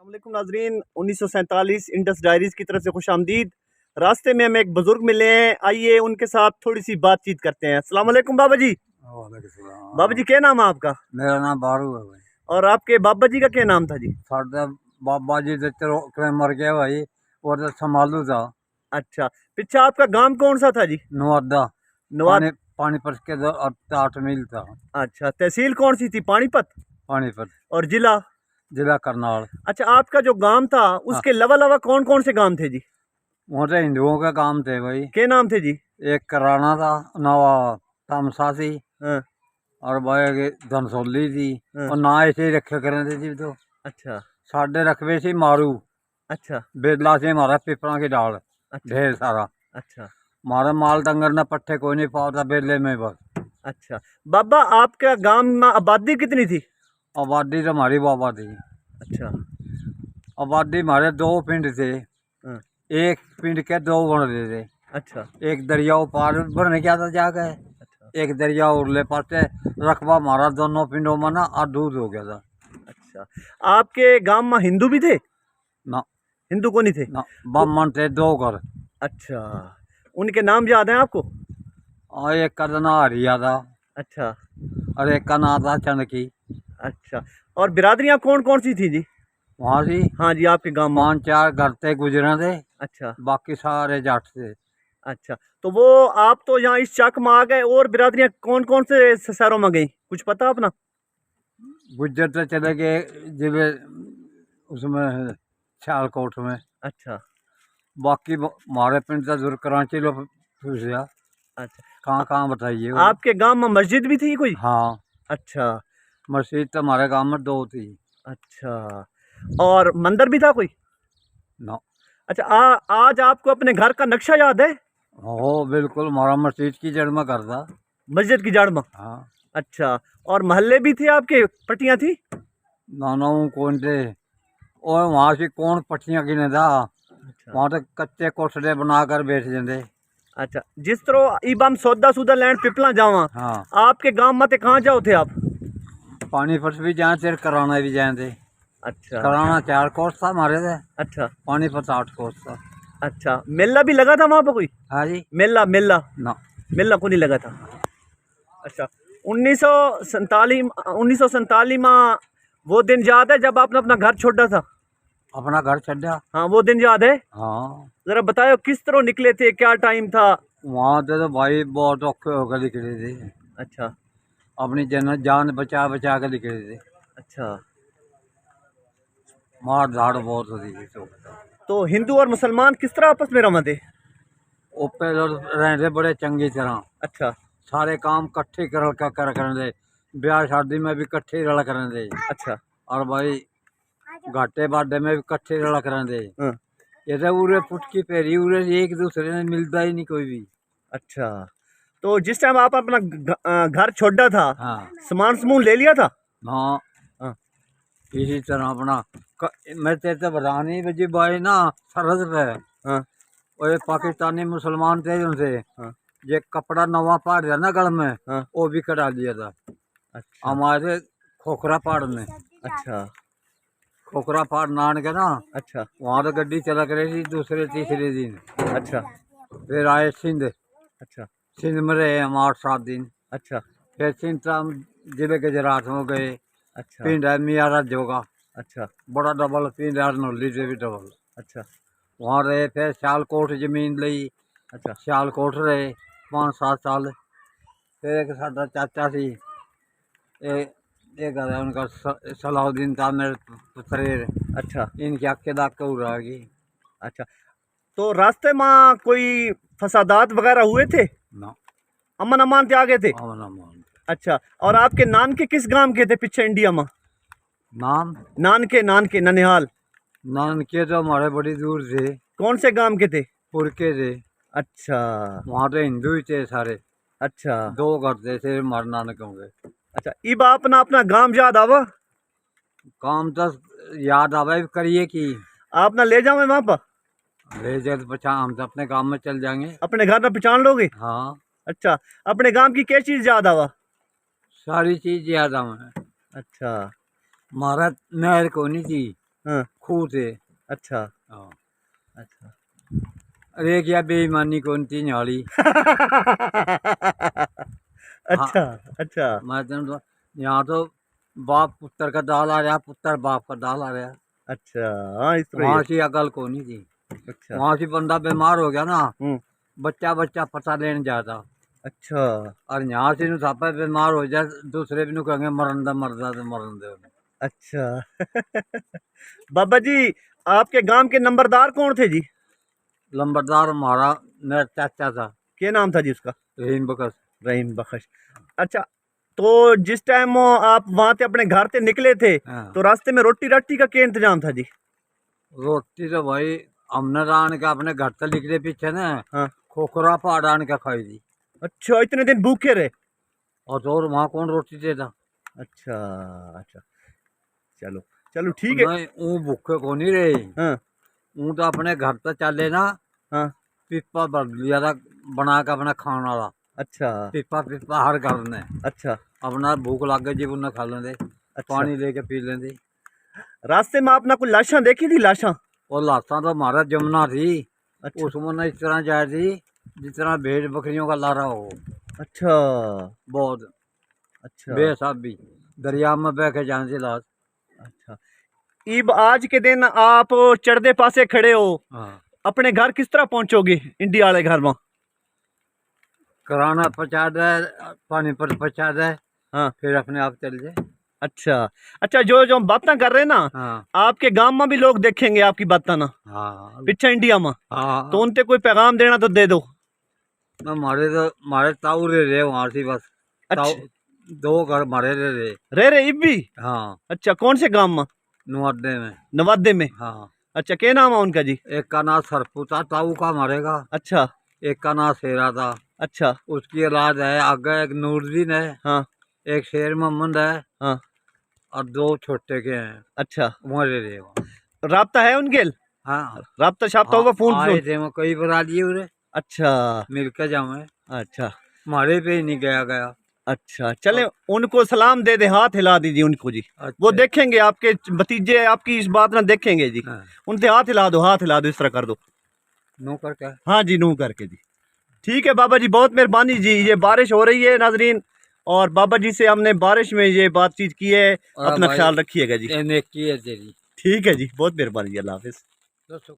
अस्सलामुअलैकुम नाजरीन, 1947 Indus diaries की तरफ से खुश आमदीद। रास्ते में हमें एक बुजुर्ग मिले हैं, आइए उनके साथ थोड़ी सी बातचीत करते हैं। अस्सलामुअलैकुम बाबा जी। बाबा जी क्या नाम है आपका? मेरा नाम बारू है भाई। और आपके बाबा जी का क्या नाम था जी? साडे बाबा जी तो चलो मर गया भाई, वो तो संभालू था। अच्छा, पीछे आपका गांव कौन सा था जी? नवादा। नवाद। पानीपत के 8 मील था। अच्छा, तहसील कौन सी थी? पानीपत। पानीपत और जिला? जिला करनाल। अच्छा, आपका जो गांव था हाँ, उसके अलावा अलावा कौन कौन से गांव थे जी? वहाँ तो हिंदुओं का काम थे भाई। क्या नाम थे जी? एक कराना था, नवा तमसा थी, हाँ। और भाई धनसौली थी। हाँ। और ना ऐसे ही रखे करे थे जी। तो अच्छा। साढ़े रकबे से मारू अच्छा। बेदला से मारा पिपरा की डाल अच्छा। ढेर सारा। अच्छा। मारा माल डंगर ने पट्टे कोई नहीं पाता बेले में बस। अच्छा, बाबा आपका गांव में आबादी कितनी थी? आबादी तो हमारी बाबा थी। अच्छा। आबादी हमारे 2 पिंड थे। हाँ। एक पिंड के 2 बन रहे थे। अच्छा। एक दरिया पार भरने क्या था जाके, अच्छा। एक दरिया उरले पासे। रकबा हमारा दोनों पिंडों में ना आधूध हो गया था। अच्छा, आपके गांव में हिंदू भी थे? ना हिंदू को नहीं थे? ना, तो ब्राह्मण थे 2 घर। अच्छा, उनके नाम याद हैं आपको? और एक का ना हरिया था, अच्छा। और एक का नाम था चंदकी। अच्छा, और बिरादरियां कौन कौन सी थी जी? वहाँ से हाँ जी, आपके गांव में। 5-4 घर थे गुजरे थे, अच्छा। बाकी सारे जाट थे। अच्छा, तो वो आप तो यहाँ इस चक में आ गए, और बिरादरियां कौन कौन से शहरों में गई, कुछ पता अपना? गुज्जर तो चले गए जिले उसमें सियालकोट में। अच्छा। बाकी हमारे पिंड का दूर कराची लो पूछा। अच्छा, कहाँ कहाँ बताइए वो। आपके गांव में मस्जिद भी थी कोई? हाँ, अच्छा। मस्जिद तो हमारे गांव में 2 थी। अच्छा, और मंदिर भी था कोई? ना। अच्छा, आज आपको अपने घर का नक्शा याद है? हो बिल्कुल, हमारा मस्जिद की जड़ में घर था। मस्जिद की जड़ में? हाँ। अच्छा, और मोहल्ले भी थे आपके, पट्टियां थी? नाना कौन थे, और वहाँ से कौन पट्टियाँ गिने था। अच्छा। वहाँ तो कच्चे कोठड़े बनाकर बैठ जाते। अच्छा, जिस तरह इब हम सौदा सूदा लैंड पिपला जावा, हाँ, आपके गांव में ते कहाँ जाओ थे आप? पानीपत भी जाए थे, कराना भी जाए थे। अच्छा। कराना 4 कोस था हमारे से, अच्छा। पानीपत 8 कोस था। अच्छा, मेला भी लगा था वहां पर कोई? हाँ जी। मेला मेला? ना। मेला को नहीं लगा था। अच्छा, 1947 में वो दिन याद है जब आपने अपना घर छोड़ा था? अपना घर छड़ा। हाँ, वो दिन याद है? हाँ, जरा बताओ किस तरह निकले थे, क्या टाइम था? वहाँ से तो भाई बहुत औखे होकर निकले थे। अच्छा। अपनी जान बचा बचा कर निकले थे। अच्छा, मार धाड़ बहुत होती थी तो हिंदू और मुसलमान किस तरह आपस में रवा थे? ओपे रहते बड़े चंगी तरह। अच्छा। सारे काम इकट्ठे कर दे, ब्याह शादी में भी इकट्ठे रल करें दे। अच्छा। और भाई घाटे बाडे में भी इकट्ठे रल करें दे। हाँ। ये तो उरे पुटकी पेरी उरे एक दूसरे ने मिलता ही नहीं कोई भी। अच्छा, तो जिस टाइम आप अपना घर छोड़ा था, हाँ। सामान समून ले लिया था? हाँ, हाँ। इसी तरह अपना मैं तेरे तो बता नहीं बजी भाई ना सरहद पे। हाँ। और ये पाकिस्तानी मुसलमान थे उनसे हाँ। ये कपड़ा नवा पाड़ दिया ना गल में, हाँ। वो भी कटा दिया था अच्छा। हमारे खोखरा पहाड़ में। अच्छा। खोखरा पहाड़ नान के ना, अच्छा। वहाँ तो गड्डी चला रही थी दूसरे तीसरे दिन। अच्छा। फिर आए सिंध। अच्छा। सिंध में रहे हम 8-7 दिन। अच्छा। फिर सिंध से हम जिले गुजरात में गए। अच्छा। पिंड है मियारा जोगा, अच्छा। बड़ा डबल पिंड है, नोली से भी डबल। अच्छा। वहाँ रहे, फिर सियालकोट जमीन ली। अच्छा। सियालकोट रहे 5-7 साल। फिर एक साडा चाचा सी, एक घर है उनका सलाउद्दीन था मेरे पुत्रेर। अच्छा। इनकी आके दाग के उड़ा गई। अच्छा, तो रास्ते में कोई फसादात वगैरह हुए थे? ना। अमन अमान के आगे थे? अमन अमान। अच्छा, और आपके नान के किस गांव के थे पीछे इंडिया में? नाम नान के ननिहाल? नानके तो हमारे बड़ी दूर थे, कौन से गांव के थे? पुरके थे। अच्छा। वहाँ तो हिंदू ही थे सारे। अच्छा। 2 घर थे सिर्फ हमारे नानकों के। अच्छा, इब अपना अपना गांव याद आवा? काम तो याद आवे करिए कि आप ना ले जाओ वहां पर? ले जाए बचा, हम तो अपने काम में चल जाएंगे। अपने घर में पहचान लोगे? हाँ, अच्छा, अपने गांव की क्या चीज याद आवा? सारी चीज याद आवे। अच्छा। हमारा नहर को नहीं थी, हाँ, खूह थे। अच्छा हाँ, अच्छा अरे क्या बेईमानी कौन थी न्याली। हाँ, अच्छा अच्छा मैं तो यहाँ तो बाप पुत्र का दाल आ रहा, पुत्र बाप का दाल आ रहा। अच्छा। हाँ इस तरह ही है। वहाँ से अकल को नहीं थी। अच्छा। वहाँ से बंदा बीमार हो गया ना, हम्म। बच्चा बच्चा पता लेने जाता। अच्छा और यहाँ से नु थापा बीमार हो जाए, दूसरे भी नु कहेंगे मरन दे, मरदा तो मरन दे। अच्छा। बाबा जी, आपके गांव के नंबरदार कौन थे जी? लंबरदार हमारा मेरा चाचा था, क्या नाम था जी उसका? रहीम बकस। रहीम बख्श। अच्छा, तो जिस टाइम आप वहां से अपने घर से निकले थे, हाँ, तो रास्ते में रोटी राटी का क्या इंतजाम था जी? रोटी तो भाई हमने रान के अपने घर से निकले पीछे ना, हाँ। खोखरा पहाड़ आन के खाई थी। अच्छा, इतने दिन भूखे रहे? और तो और वहाँ कौन रोटी देता। अच्छा अच्छा। चलो चलो ठीक है। नहीं ऊ भूखे को नहीं रहे, हाँ ऊ तो अपने घर से चले ना, हाँ। पिप्पा भर लिया था बना के अपना खाना वाला। अच्छा पिप्पा पिप्पा हर घर ने अच्छा अपना भूख लग गई जी उन्हें खा लेंगे, अच्छा। पानी लेके पी लेंगे। रास्ते में आपने कोई लाशा देखी थी? लाशा? और लाशा तो हमारा जमुना थी, अच्छा उसमें न इस तरह जाए थी जिस तरह भेड़ बकरियों का लारा हो। अच्छा बहुत अच्छा बेसाबी दरिया में बह के जाने से लाश। अच्छा। ईब आज के दिन आप चढ़दे पासे खड़े हो, हाँ, अपने घर किस तरह पहुंचोगे इंडिया वाले घर में? कराना पहुँचा दे, पानी पर पहुँचा दे, हाँ। फिर अपने आप चल जाए। अच्छा अच्छा, जो जो हम बातें कर रहे हैं ना, हाँ आपके गांव में भी लोग देखेंगे आपकी बातें ना, हाँ पीछे इंडिया में, तो हाँ। उनसे कोई पैगाम देना तो दे दो। हमारे ताऊ रहे वहाँ से बस। ताऊ अच्छा, दो घर हमारे रहे। रह रहे इब भी? हाँ, अच्छा, कौन से गांव में? नुअड्डे में। नवादे में? हाँ, अच्छा, क्या नाम है उनका जी? एक का नाम सरपू था ताऊ का हमारे का, अच्छा एक का नाम शेरा था। अच्छा। उसकी औलाद है आगे, एक नूरदीन है, हाँ एक शेर मोहम्मद है, हाँ। और दो छोटे के हैं। अच्छा, वहाँ रहे वहाँ। राब्ता है उनके? हाँ राब्ता शाब्ता हाँ, होगा, फोन आए फोन? थे वो कई बार आ लिए उरे, अच्छा मिल के जावे। अच्छा हमारे पे ही नहीं गया गया। अच्छा। चले, और उनको सलाम दे दे, हाथ हिला दीजिए उनको जी। वो अच्छा। देखेंगे, आपके भतीजे आपकी इस बात ना देखेंगे जी। हाँ, उनसे हाथ हिला दो, हाथ हिला दो, इस तरह कर दो। नो करके। हाँ जी, नू करके जी। ठीक है बाबा जी, बहुत मेहरबानी जी। ये बारिश हो रही है नाजरीन, और बाबा जी से हमने बारिश में ये बातचीत की है। और अपना भाई ख्याल रखिएगा जी। ये नेकी है तेरी। ठीक है जी, बहुत मेहरबानी जी। अल्लाह हाफिज। तो